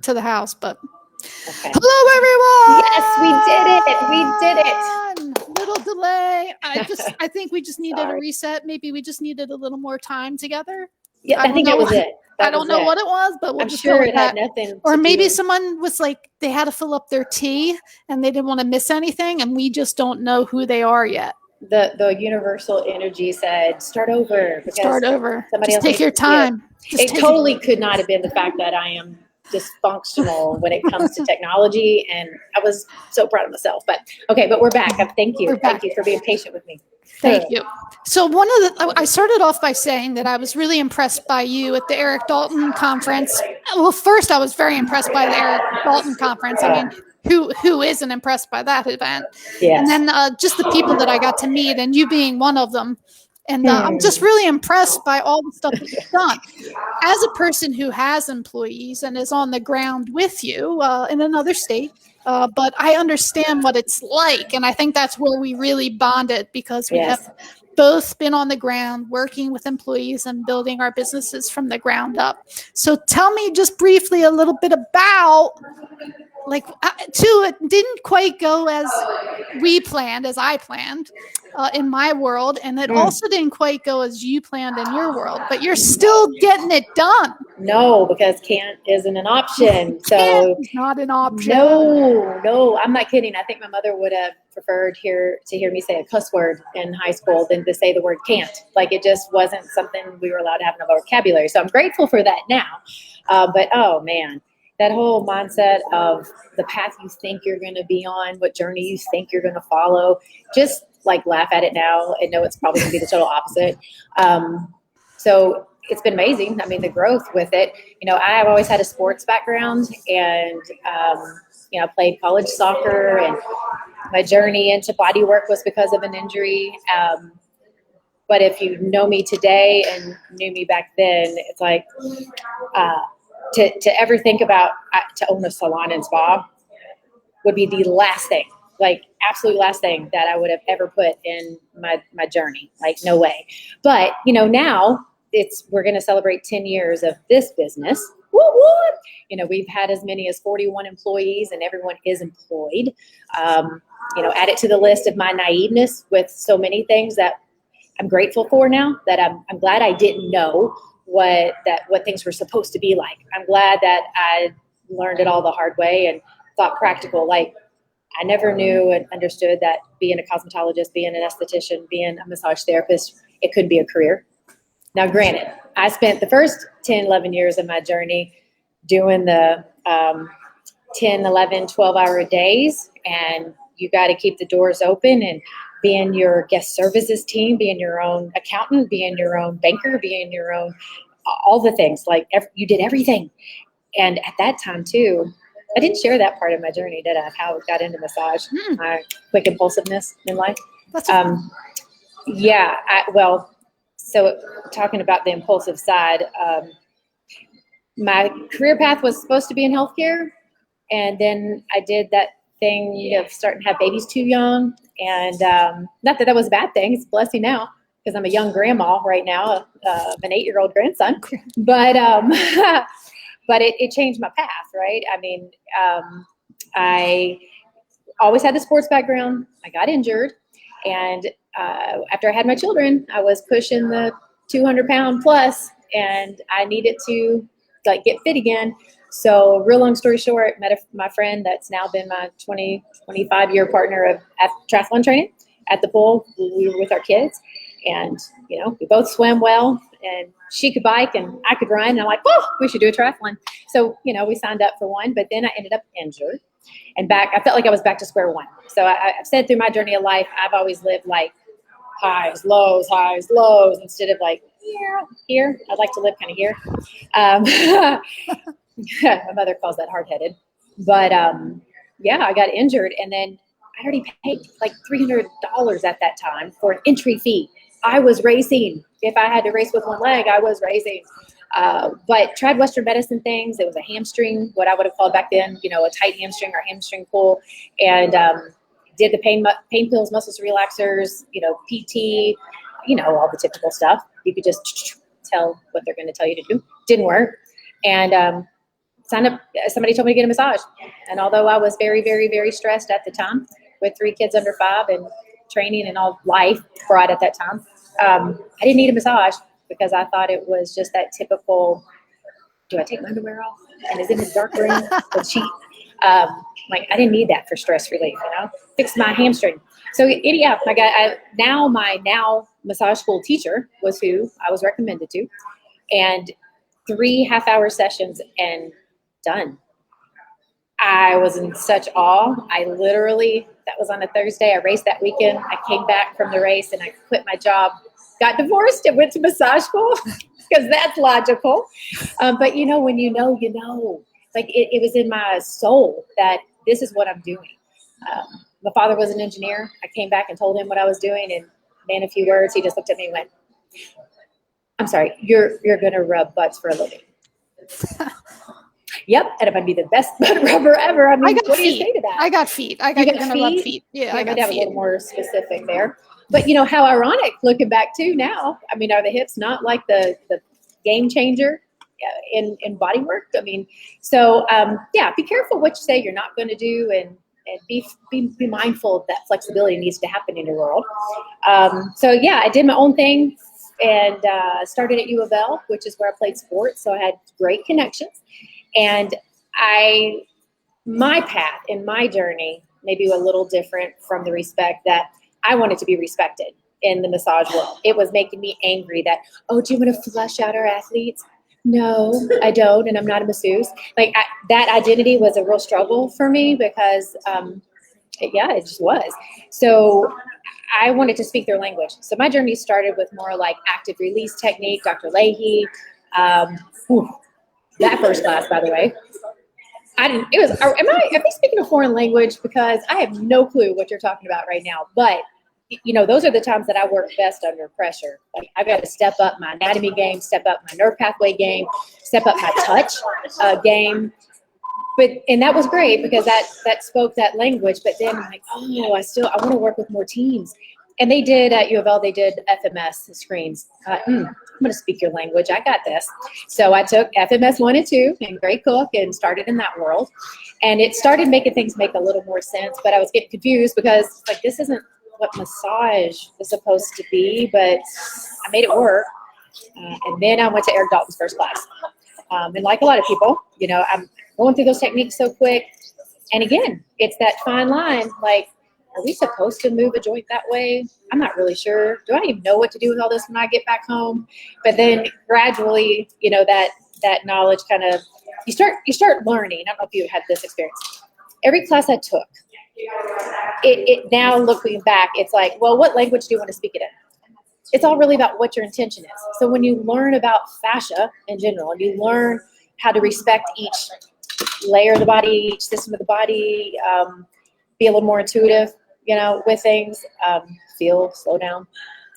to the house, but Okay. hello Yes, we did it. Little delay. I think we just needed a reset. Maybe we just needed a little more time together. Yeah, I think it was it. I don't know what it was, but we'll I'm just sure go with it had that. nothing Or to maybe do. someone was like, they had to fill up their tea and they didn't want to miss anything, and we just don't know who they are yet. The universal energy said, start over. Start over. Somebody just else take your time. It totally could not have been the fact that I am dysfunctional when it comes to technology, and I was so proud of myself. But okay, but we're back. Thank you. Thank you for being patient with me. Thank you. So I started off by saying that I was really impressed by you at the Eric Dalton conference. Well, first I was very impressed by the Eric Dalton conference. I mean, who isn't impressed by that event? Yes. And then just the people that I got to meet, and you being one of them. And I'm just really impressed by all the stuff that you've done. As a person who has employees and is on the ground with you in another state, but I understand what it's like. And I think that's where we really bonded, because we have both been on the ground working with employees and building our businesses from the ground up. So tell me just briefly a little bit about, it didn't quite go as I planned in my world. And it also didn't quite go as you planned in your world, but you're still getting it done. No, because can't isn't an option. So it's not an option. No, I'm not kidding. I think my mother would have preferred to hear me say a cuss word in high school than to say the word can't. Like, it just wasn't something we were allowed to have in our vocabulary. So I'm grateful for that now. But oh man, that whole mindset of the path you think you're going to be on, what journey you think you're going to follow, just like laugh at it now and know it's probably going to be the total opposite. So it's been amazing. I mean, the growth with it. I have always had a sports background, and I played college soccer, and my journey into body work was because of an injury. But if you know me today and knew me back then, it's like to ever think about to own a salon and spa would be the last thing, like absolute last thing that I would have ever put in my journey. Like, no way. But now we're going to celebrate 10 years of this business. Woo-woo! We've had as many as 41 employees, and everyone is employed. Add it to the list of my naiveness with so many things that I'm grateful for now, that I'm glad I didn't know what things were supposed to be like. I'm glad that I learned it all the hard way and thought practical. Like, I never knew and understood that being a cosmetologist, being an esthetician, being a massage therapist, it could be a career. Now, granted, I spent the first 10, 11 years of my journey doing the 10, 11, 12-hour days, and you got to keep the doors open and being your guest services team, being your own accountant, being your own banker, being your own, all the things. Like, you did everything. And at that time, too, I didn't share that part of my journey, did I? How I got into massage, my quick impulsiveness in life. So talking about the impulsive side, my career path was supposed to be in healthcare. And then I did that thing of starting to have babies too young. And not that was a bad thing. It's a blessing now, because I'm a young grandma right now of an 8-year-old grandson. But but it changed my path, right? I mean, I always had the sports background. I got injured. And after I had my children, I was pushing the 200-pound plus, and I needed to get fit again. So, real long story short, met my friend that's now been my 25-year partner of triathlon training at the pool. We were with our kids, and we both swim well, and she could bike and I could run. And I'm like, we should do a triathlon. So, we signed up for one, but then I ended up injured. And I felt like I was back to square one. So I've said through my journey of life, I've always lived like highs, lows, instead of like here. I'd like to live kind of here. My mother calls that hard-headed. But I got injured, and then I already paid like $300 at that time for an entry fee. I was racing. If I had to race with one leg, I was racing. But tried Western medicine things. It was a hamstring, what I would have called back then, a tight hamstring or hamstring pull. And did the pain pills, muscle relaxers, PT, all the typical stuff. You could just tell what they're going to tell you to do. Didn't work. And signed up. Somebody told me to get a massage. And although I was very, very, very stressed at the time with 3 kids under 5 and training and all life brought at that time, I didn't need a massage because I thought it was just that typical, do I take my underwear off? And is it in the dark room? The cheat. Like I didn't need that for stress relief, fixed my hamstring. So yeah, my massage school teacher was who I was recommended to, and 3 half-hour sessions and done. I was in such awe. That was on a Thursday. I raced that weekend. I came back from the race and I quit my job, got divorced and went to massage school because that's logical. But when you know, like it was in my soul that this is what I'm doing. My father was an engineer. I came back and told him what I was doing, and man, a few words, he just looked at me and went, I'm sorry, you're going to rub butts for a living. Yep. And it might be the best butt rubber ever. I mean, what do you say to that? I got feet. I got feet? rub feet. Yeah, I got feet. A little more specific there. But how ironic looking back too now. I mean, are the hips not like the game changer in body work? I mean, so be careful what you say you're not going to do, and be mindful that flexibility needs to happen in your world. I did my own thing and started at U of L, which is where I played sports. So I had great connections, and my path in my journey maybe a little different from the respect that I wanted to be respected in the massage world. It was making me angry that, do you want to flush out our athletes? No, I don't, and I'm not a masseuse. Like that identity was a real struggle for me because, it just was. So I wanted to speak their language. So my journey started with more like active release technique, Dr. Leahy. That first class, by the way, am I speaking a foreign language? Because I have no clue what you're talking about right now, but those are the times that I work best under pressure. Like I've got to step up my anatomy game, step up my nerve pathway game, step up my touch game. And that was great because that spoke that language. But then I'm like, I want to work with more teams. And they did at U of L, they did FMS screens. I'm going to speak your language. I got this. So I took FMS 1 and 2 and Gray Cook and started in that world. And it started making things make a little more sense. But I was getting confused because like this isn't what massage is supposed to be, but I made it work. And then I went to Eric Dalton's first class. And like a lot of people, I'm going through those techniques so quick. And again, it's that fine line. Like, are we supposed to move a joint that way? I'm not really sure. Do I even know what to do with all this when I get back home? But then gradually, that knowledge kind of, you start learning. I don't know if you had this experience. Every class I took, it now looking back, it's like, well, what language do you want to speak it in? It's all really about what your intention is. So when you learn about fascia in general, and you learn how to respect each layer of the body, each system of the body, be a little more intuitive, with things, slow down.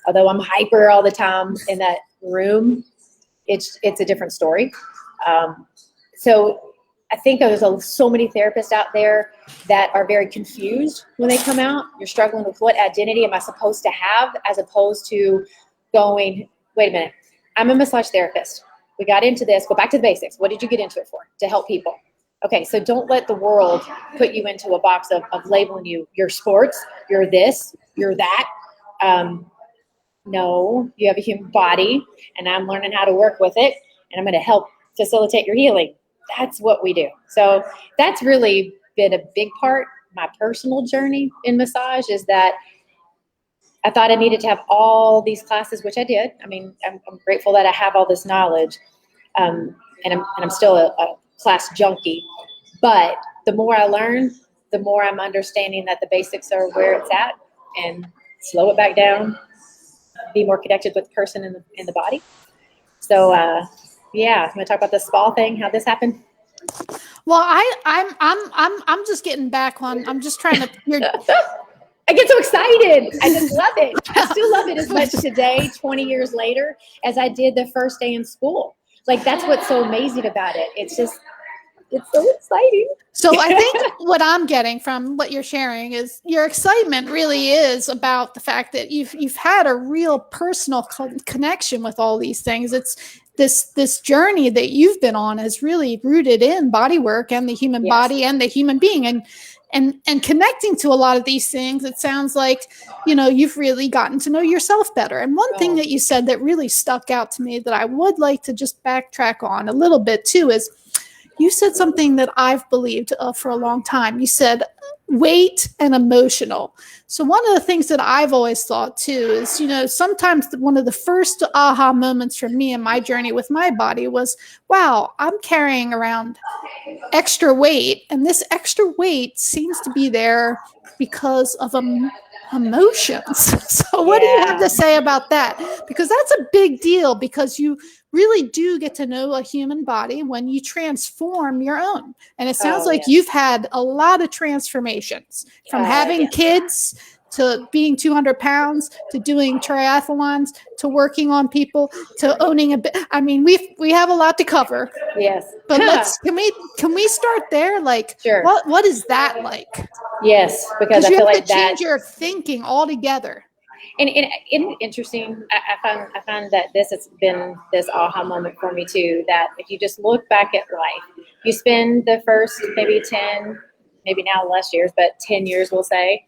Although I'm hyper all the time in that room, it's a different story. So I think there's so many therapists out there that are very confused when they come out. You're struggling with what identity am I supposed to have, as opposed to going, wait a minute, I'm a massage therapist. We got into this. Go back to the basics. What did you get into it for? To help people. Okay, so don't let the world put you into a box of labeling you. You're sports, you're this, you're that. No, you have a human body, and I'm learning how to work with it, and I'm going to help facilitate your healing. That's what we do. So that's really been a big part. My personal journey in massage is that I thought I needed to have all these classes, which I did. I mean, I'm grateful that I have all this knowledge, and I'm still a class junkie. But the more I learn, the more I'm understanding that the basics are where it's at, and slow it back down, be more connected with the person in the body. So, I'm going to talk about the spa thing, how this happened. Well, I'm just getting back on. I'm just trying to. I get so excited. I just love it. I still love it as much today, 20 years later, as I did the first day in school. Like, that's what's so amazing about it. It's so exciting. So I think what I'm getting from what you're sharing is your excitement really is about the fact that you've had a real personal connection with all these things. this journey that you've been on is really rooted in body work and the human Yes. body and the human being, and connecting to a lot of these things. It sounds like, you've really gotten to know yourself better. And one thing that you said that really stuck out to me that I would like to just backtrack on a little bit too is you said something that I've believed for a long time. You said weight and emotional. So one of the things that I've always thought too is, sometimes one of the first aha moments for me in my journey with my body was, wow, I'm carrying around extra weight, and this extra weight seems to be there because of emotions. So what do you have to say about that? Because that's a big deal, because you really do get to know a human body when you transform your own. And it sounds like you've had a lot of transformations from having kids to being 200 pounds, to doing triathlons, to working on people, to owning a bit. I mean, we have a lot to cover. Yes. But can we start there? Like, Sure. What is that like? Yes, because I you feel have like to change your thinking altogether. And isn't interesting? I find that this has been this aha moment for me too. That if you just look back at life, you spend the first maybe 10, maybe now less years, but 10 years, we'll say,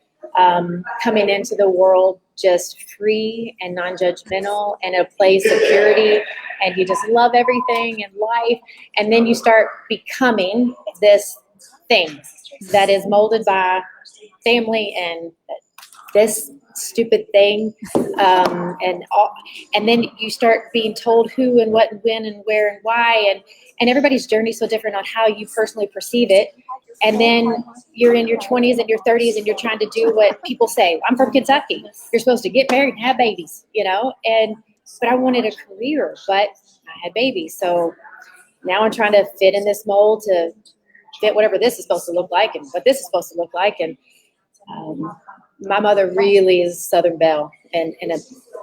coming into the world just free and non-judgmental and a place of purity, and you just love everything in life. And then you start becoming this thing that is molded by family and this stupid thing, and then you start being told who and what and when and where and why, and everybody's journey is so different on how you personally perceive it. And then you're in your 20s and your 30s and you're trying to do what people say. I'm from Kentucky. You're supposed to get married and have babies, but I wanted a career, but I had babies. So now I'm trying to fit in this mold to fit whatever this is supposed to look like and what this is supposed to look like. And my mother really is Southern Belle and a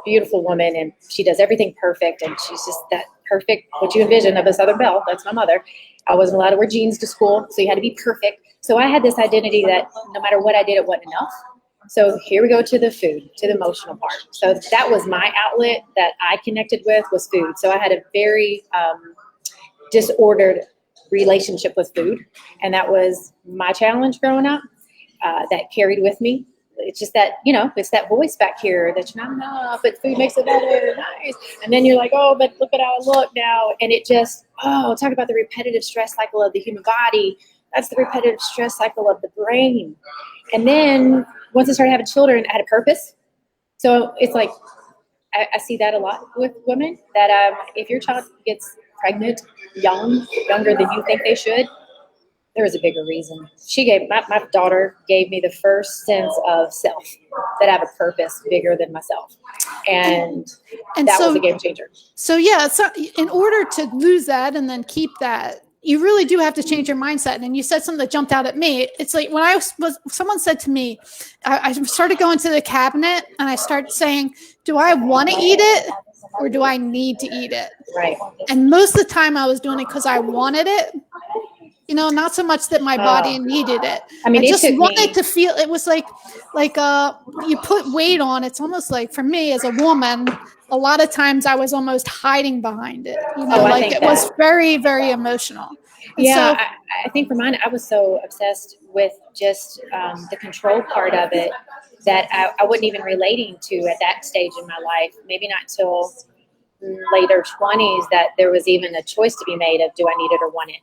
beautiful woman, and she does everything perfect, and she's just that perfect, what you envision of a Southern Belle. That's my mother. I wasn't allowed to wear jeans to school, so you had to be perfect. So I had this identity that no matter what I did, it wasn't enough. So here we go to the food, to the emotional part. So that was my outlet that I connected with, was food. So I had a very disordered relationship with food, and that was my challenge growing up. That carried with me. It's just that, it's that voice back here that you're not enough, but food makes it better. Nice. And then you're like, oh, but look at how I look now. And it just, talk about the repetitive stress cycle of the human body. That's the repetitive stress cycle of the brain. And then once I started having children, I had a purpose. So it's like, I see that a lot with women, that if your child gets pregnant younger than you think they should, there was a bigger reason. My daughter gave me the first sense of self, that I have a purpose bigger than myself. And that was a game changer. So in order to lose that and then keep that, you really do have to change your mindset. And you said something that jumped out at me. It's like when someone said to me, I started going to the cabinet and I started saying, do I want to eat it or do I need to eat it? Right. And most of the time I was doing it because I wanted it. Not so much that my body needed it. I just wanted to feel. It was like you put weight on. It's almost like, for me as a woman, a lot of times I was almost hiding behind it. It was very, very emotional. And I think for mine, I was so obsessed with just the control part of it that I wasn't even relating to at that stage in my life. Maybe not till later 20s that there was even a choice to be made of, do I need it or want it?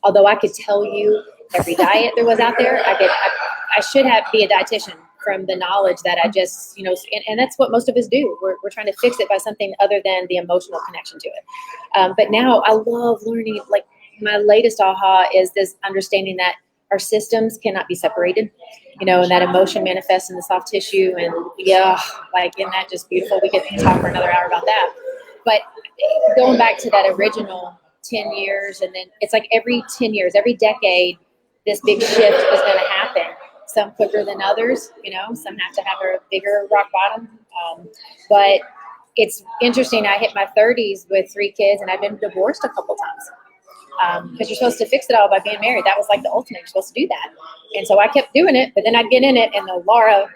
Although I could tell you every diet there was out there, I should be a dietitian from the knowledge that I just, and that's what most of us do. We're trying to fix it by something other than the emotional connection to it. But now I love learning. Like, my latest aha is this understanding that our systems cannot be separated, and that emotion manifests in the soft tissue. And isn't that just beautiful? We could talk for another hour about that. But going back to that original 10 years, and then it's like every 10 years, every decade, this big shift is going to happen. Some quicker than others, some have to have a bigger rock bottom. But it's interesting. I hit my 30s with 3 kids, and I've been divorced a couple times. Because you're supposed to fix it all by being married. That was like the ultimate. You're supposed to do that. And so I kept doing it, but then I'd get in it, and the Laura,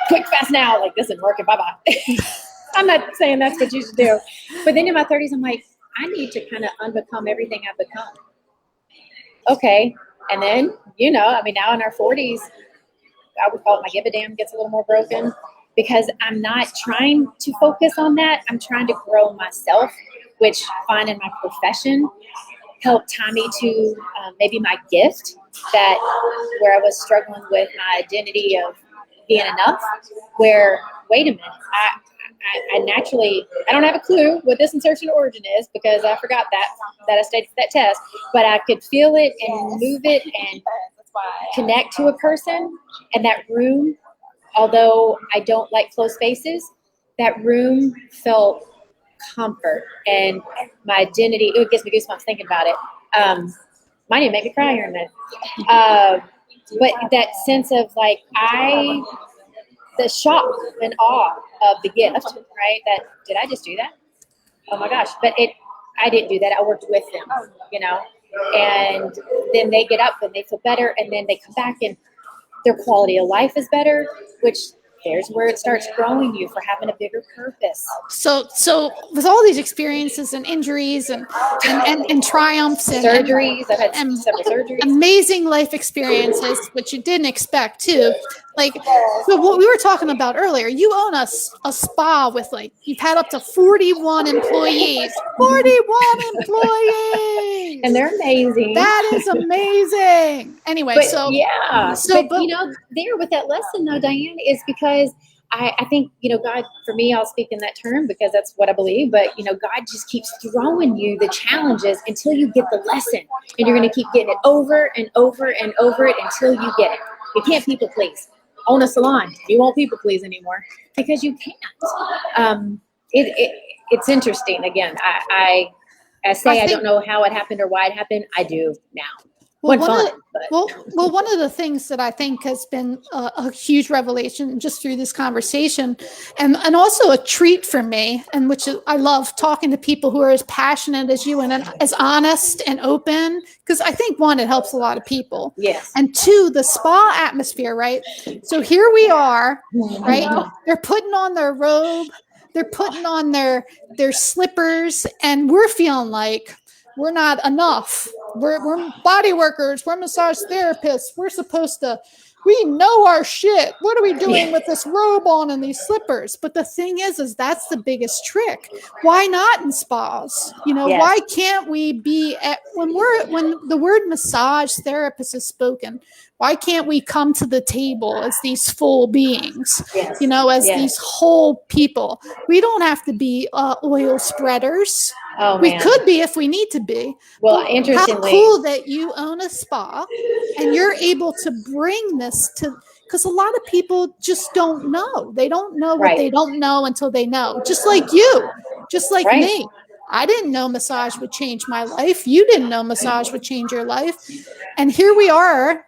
quick, fast now, like, this isn't working, bye-bye. I'm not saying that's what you should do. But then in my 30s, I'm like, I need to kind of unbecome everything I've become. Okay. And then, I mean, now in our 40s, I would call it my give a damn gets a little more broken because I'm not trying to focus on that. I'm trying to grow myself, which finding my profession helped tie me to maybe my gift that where I was struggling with my identity of being enough, where, wait a minute, I naturally, I don't have a clue what this insertion origin is because I forgot that I studied that test, but I could feel it and move it and connect to a person. And that room, although I don't like closed spaces, that room felt comfort and my identity. It gives me goosebumps thinking about it. Might even make me cry here in a minute. But that sense of like, the shock and awe of the gift, right? That, did I just do that? Oh my gosh. But I didn't do that. I worked with them, and then they get up and they feel better. And then they come back and their quality of life is better, which there's where it starts growing you for having a bigger purpose. So with all these experiences and injuries and triumphs and surgeries, I've had several surgeries, amazing life experiences, which you didn't expect too. Like, so what we were talking about earlier, you own a spa with you've had up to 41 employees. 41 employees! And they're amazing. That is amazing. Anyway, but there with that lesson though, Diane, is because I think, God, for me, I'll speak in that term because that's what I believe, but God just keeps throwing you the challenges until you get the lesson, and you're going to keep getting it over and over and over it until you get it. You can't people please. Own a salon, you won't people please anymore because you can't. It's interesting. Again, I don't know how it happened or why it happened. I do now. One of the things that I think has been a huge revelation just through this conversation, and also a treat for me, and which I love talking to people who are as passionate as you and as honest and open, because I think one, it helps a lot of people. Yes. And two, the spa atmosphere, right? So here we are, right? They're putting on their robe, they're putting on their slippers, and we're feeling like we're not enough. We're body workers. We're massage therapists. We know our shit. What are we doing with this robe on and these slippers? But the thing is that's the biggest trick. Why not in spas? Yes. Why can't we be when the word massage therapist is spoken? Why can't we come to the table as these full beings? Yes. These whole people. We don't have to be oil spreaders. Oh, we man. could be if we need to be. Well, interestingly, how cool that you own a spa and you're able to bring this to, because a lot of people just don't know. They don't know what they don't know until they know. Just like you, just like me. I didn't know massage would change my life. You didn't know massage would change your life. And here we are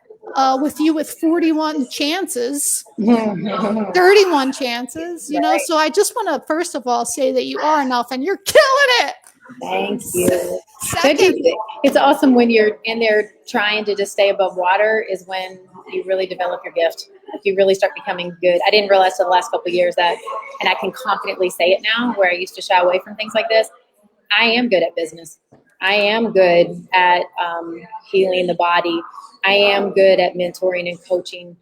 with you with 41 chances, 31 chances, So I just want to, first of all, say that you are enough and you're killing it. Thank you. It's awesome when you're in there trying to just stay above water is when you really develop your gift. You really start becoming good. I didn't realize till the last couple of years that, and I can confidently say it now, where I used to shy away from things like this. I am good at business. I am good at healing the body. I am good at mentoring and coaching.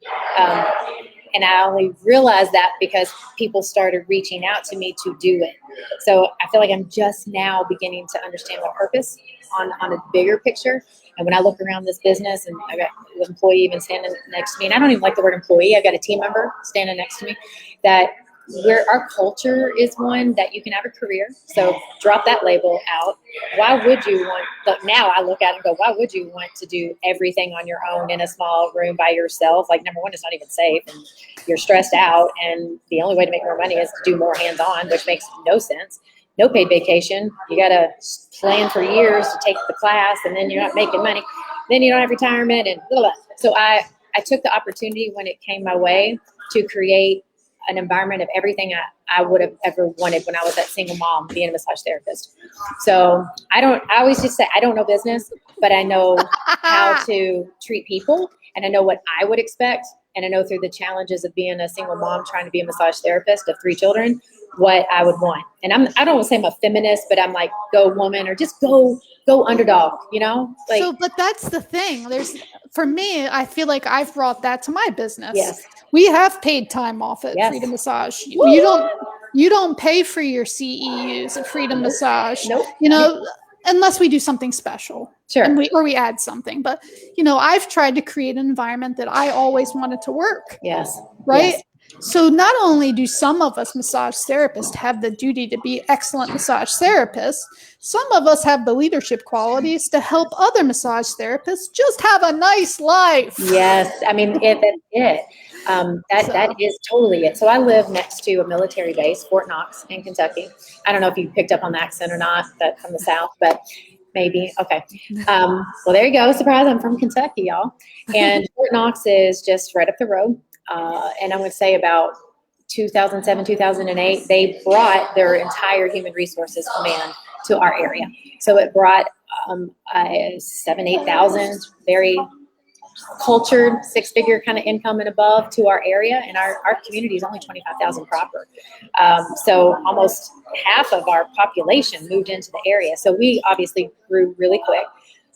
And I only realized that because people started reaching out to me to do it. So I feel like I'm just now beginning to understand my purpose on a bigger picture. And when I look around this business, and I got an employee even standing next to me, and I don't even like the word employee, I got a team member standing next to me, that where our culture is one that you can have a career. So drop that label out. Why would you want, now I look at it and go, why would you want to do everything on your own in a small room by yourself? Like, number one, it's not even safe and you're stressed out. And the only way to make more money is to do more hands-on, which makes no sense. No paid vacation. You got to plan for years to take the class, and then you're not making money. Then you don't have retirement and blah, blah. So I took the opportunity when it came my way to create an environment of everything I would have ever wanted when I was that single mom being a massage therapist. So I always just say, I don't know business, but I know how to treat people, and I know what I would expect. And I know through the challenges of being a single mom trying to be a massage therapist of 3 children, what I would want. And I don't want to say I'm a feminist, but I'm like, go woman, or just go underdog, you know? Like, So, but that's the thing. For me, I feel like I've brought that to my business. yes. We have paid time off at Yes. Freedom Massage. Woo! You don't pay for your CEUs at Freedom Massage. Nope. You know, unless we do something special. Sure. And we add something. But you know, I've tried to create an environment that I always wanted to work. Yes. Right? Yes. So not only do some of us massage therapists have the duty to be excellent massage therapists, some of us have the leadership qualities to help other massage therapists just have a nice life. Yes. I mean, that's it. That is totally it. So I live next to a military base, Fort Knox in Kentucky. I don't know if you picked up on the accent or not, but from the South, but maybe. Okay. Well, there you go. Surprise. I'm from Kentucky, y'all. And Fort Knox is just right up the road. And I would say about 2007, 2008, they brought their entire human resources command to our area. So it brought 8,000 very cultured, six-figure kind of income and above to our area. And our community is only 25,000 proper. So almost half of our population moved into the area. So we obviously grew really quick.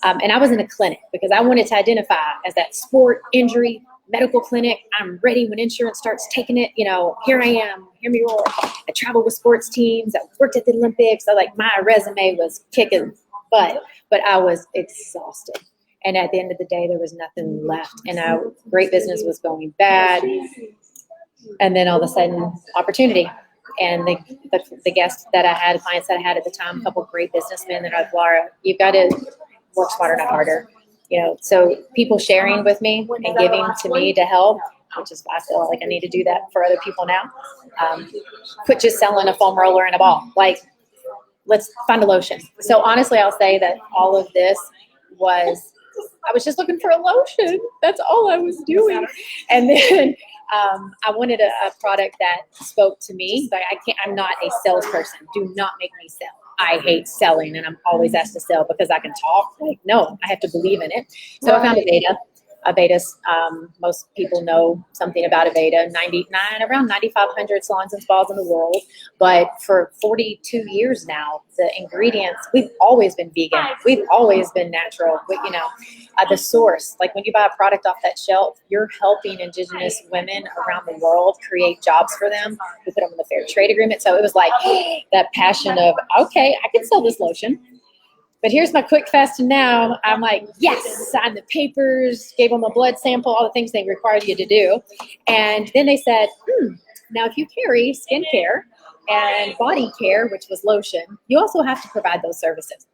And I was in a clinic because I wanted to identify as that sport injury medical clinic. I'm ready when insurance starts taking it. You know, here I am. Hear me roar. I traveled with sports teams. I worked at the Olympics. So like my resume was kicking butt, but I was exhausted. And at the end of the day, there was nothing left. And our great business was going bad. And then all of a sudden, opportunity. And the guests that I had, clients that I had at the time, a couple of great businessmen that are like, Laura, you've got to work smarter, not harder. You know, so people sharing with me and giving to me to help, which is why I feel like I need to do that for other people now. Quit just selling a foam roller and a ball. Like, let's find a lotion. So honestly, I'll say that all of this was, I was just looking for a lotion. That's all I was doing. And then I wanted a product that spoke to me. Like I'm not a salesperson. Do not make me sell. I hate selling, and I'm always asked to sell because I can talk. Like, no, I have to believe in it. So I found Aveda. Aveda's, most people know something about Aveda. Around 9,500 salons and spas in the world. But for 42 years now, the ingredients, we've always been vegan. We've always been natural. The source, like when you buy a product off that shelf, you're helping indigenous women around the world create jobs for them. We put them in the fair trade agreement. So it was like that passion of, okay, I can sell this lotion. But here's my quick, fast, and now. I'm like, yes, signed the papers, gave them a blood sample, all the things they required you to do. And then they said, now if you carry skincare and body care, which was lotion, you also have to provide those services.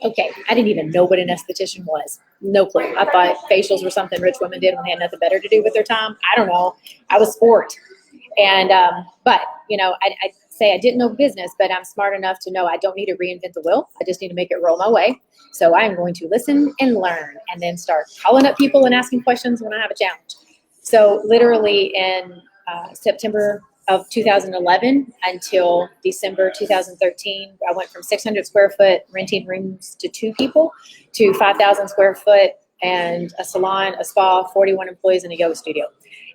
Okay, I didn't even know what an esthetician was. No clue. I thought facials were something rich women did when they had nothing better to do with their time. I don't know. I was sport. And, but, I say I didn't know business, but I'm smart enough to know I don't need to reinvent the wheel. I just need to make it roll my way. So I am going to listen and learn and then start calling up people and asking questions when I have a challenge. So literally in September of 2011 until December 2013, I went from 600 square foot renting rooms to 2 people to 5,000 square foot and a salon, a spa, 41 employees, and a yoga studio.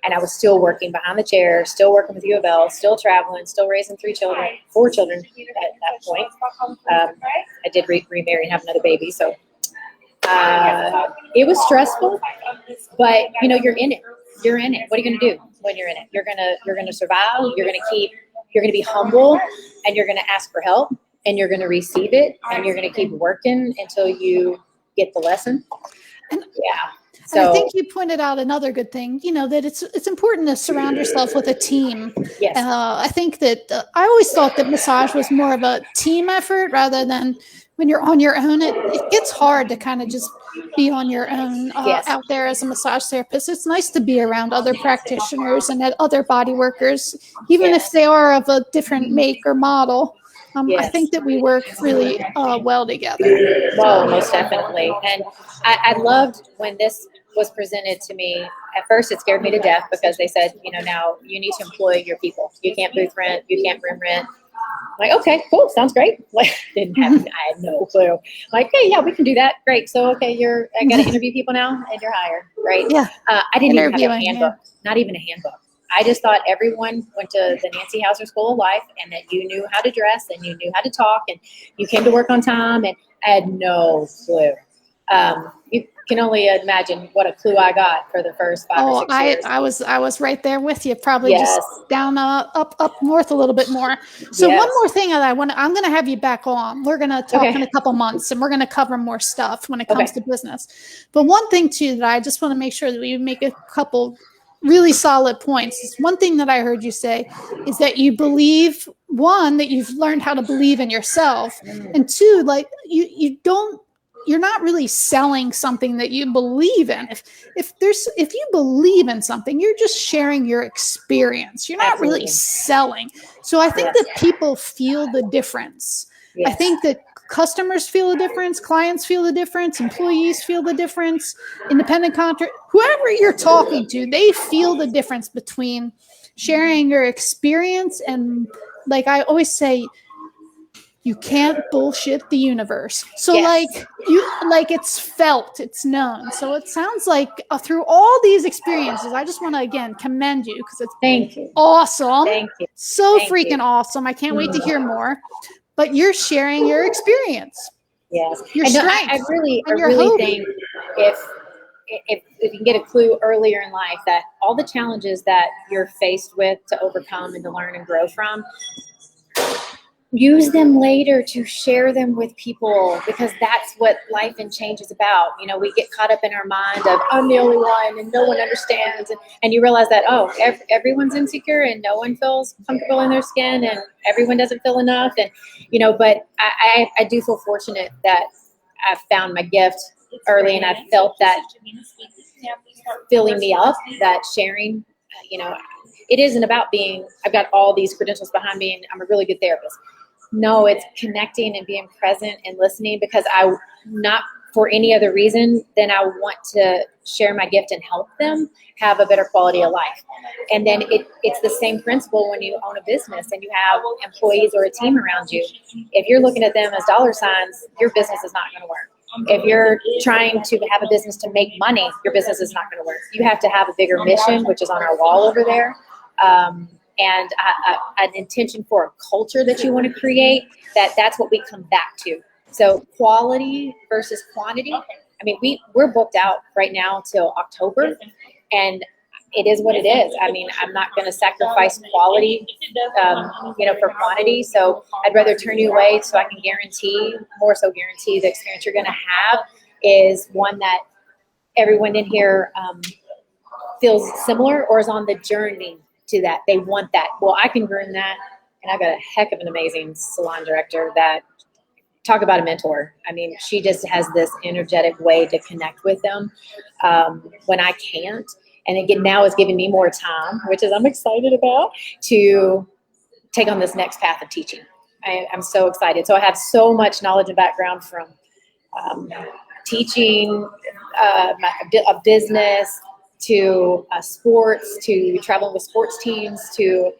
And I was still working behind the chair, still working with U of L, still traveling, still raising 4 children at that point. I did remarry and have another baby. So it was stressful, but you're in it. You're in it. What are you going to do when you're in it? You're going to survive. You're going to be humble, and you're going to ask for help, and you're going to receive it, and you're going to keep working until you get the lesson. Yeah. So and I think you pointed out another good thing, that it's important to surround yourself with a team. Yes. I think that I always thought that massage was more of a team effort rather than when you're on your own. It gets hard to kind of just be on your own out there as a massage therapist. It's nice to be around other practitioners and other body workers, even if they are of a different make or model. I think that we work really well together. Well, most definitely. And I loved when this was presented to me. At first, it scared me to death because they said, now you need to employ your people. You can't booth rent. You can't room rent. I'm like, okay, cool. Sounds great. Like, I had no clue. Like, hey, yeah, we can do that. Great. So, okay, I got to interview people now and you're hired, right? Yeah. I didn't even have a handbook. Not even a handbook. I just thought everyone went to the Nancy Hauser School of Life and that you knew how to dress and you knew how to talk and you came to work on time, and I had no clue. You can only imagine what a clue I got for the first 5 or 6 years. I was right there with you, probably Yes. just down up north a little bit more. So Yes. one more thing that I'm going to have you back on. We're going to talk Okay. in a couple months, and we're going to cover more stuff when it comes Okay. to business. But one thing too that I just want to make sure that we make a couple really solid points is one thing that I heard you say is that you believe, one, that you've learned how to believe in yourself, and two, like you're not really selling something that you believe in. If you believe in something, you're just sharing your experience. You're not Absolutely. really selling. So I think Yes. that people feel the difference. I Yes. think that customers feel the difference, clients feel the difference, employees feel the difference, independent contractor, whoever you're talking to, they feel the difference between sharing your experience and, like I always say, you can't bullshit the universe. So Yes. it's felt, it's known. So it sounds like through all these experiences, I just want to again commend you because it's Thank you. awesome. Thank you. So Thank freaking you. awesome. I can't wait to hear more. But you're sharing your experience. Yes. Your I know, strengths I really and your really hope. think if you can get a clue earlier in life that all the challenges that you're faced with to overcome and to learn and grow from, use them later to share them with people, because that's what life and change is about. You know, we get caught up in our mind of I'm the only one and no one understands, and you realize that everyone's insecure and no one feels comfortable in their skin and everyone doesn't feel enough, and but I do feel fortunate that I've found my gift early, and I felt that filling me up, that sharing. It isn't about I've got all these credentials behind me and I'm a really good therapist. No, it's connecting and being present and listening, because not for any other reason than I want to share my gift and help them have a better quality of life. And then it's the same principle when you own a business and you have employees or a team around you. If you're looking at them as dollar signs, your business is not going to work. If you're trying to have a business to make money, your business is not going to work. You have to have a bigger mission, which is on our wall over there. And an intention for a culture that you want to create, that's what we come back to. So quality versus quantity. I mean, we're booked out right now till October, and it is what it is. I mean, I'm not going to sacrifice quality, for quantity. So I'd rather turn you away so I can guarantee the experience you're going to have is one that everyone in here feels similar or is on the journey to that. They want that. Well, I can groom that, and I've got a heck of an amazing salon director that, talk about a mentor. I mean, she just has this energetic way to connect with them when I can't. And again, now it's giving me more time, which is I'm excited about, to take on this next path of teaching. I'm so excited. So I have so much knowledge and background from teaching a business, to sports, to traveling with sports teams, to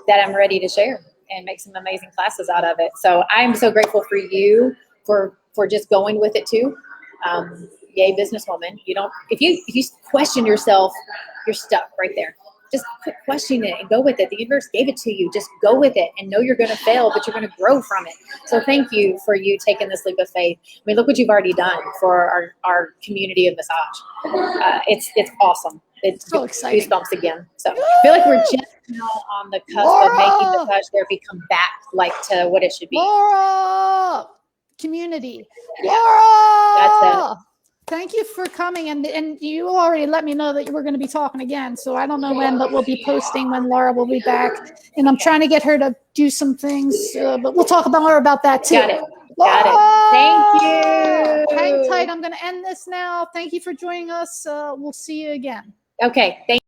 that I'm ready to share and make some amazing classes out of it. So I'm so grateful for you for just going with it too. Yay, businesswoman. If you question yourself, you're stuck right there. Just quit questioning it and go with it. The universe gave it to you. Just go with it and know you're going to fail, but you're going to grow from it. So thank you for you taking this leap of faith. I mean, look what you've already done for our community of massage. It's awesome. It's so exciting. Goosebumps again. So I feel like we're just now on the cusp of making massage therapy come back like to what it should be. Laura, community. Yeah, Laura, that's it. Thank you for coming, and you already let me know that you were going to be talking again. So I don't know when, but we'll be posting when Laura will be back, and I'm trying to get her to do some things, but we'll talk more about that too. Got it. Laura, Got it. Thank you. Hang tight. I'm going to end this now. Thank you for joining us. We'll see you again. Okay. Thank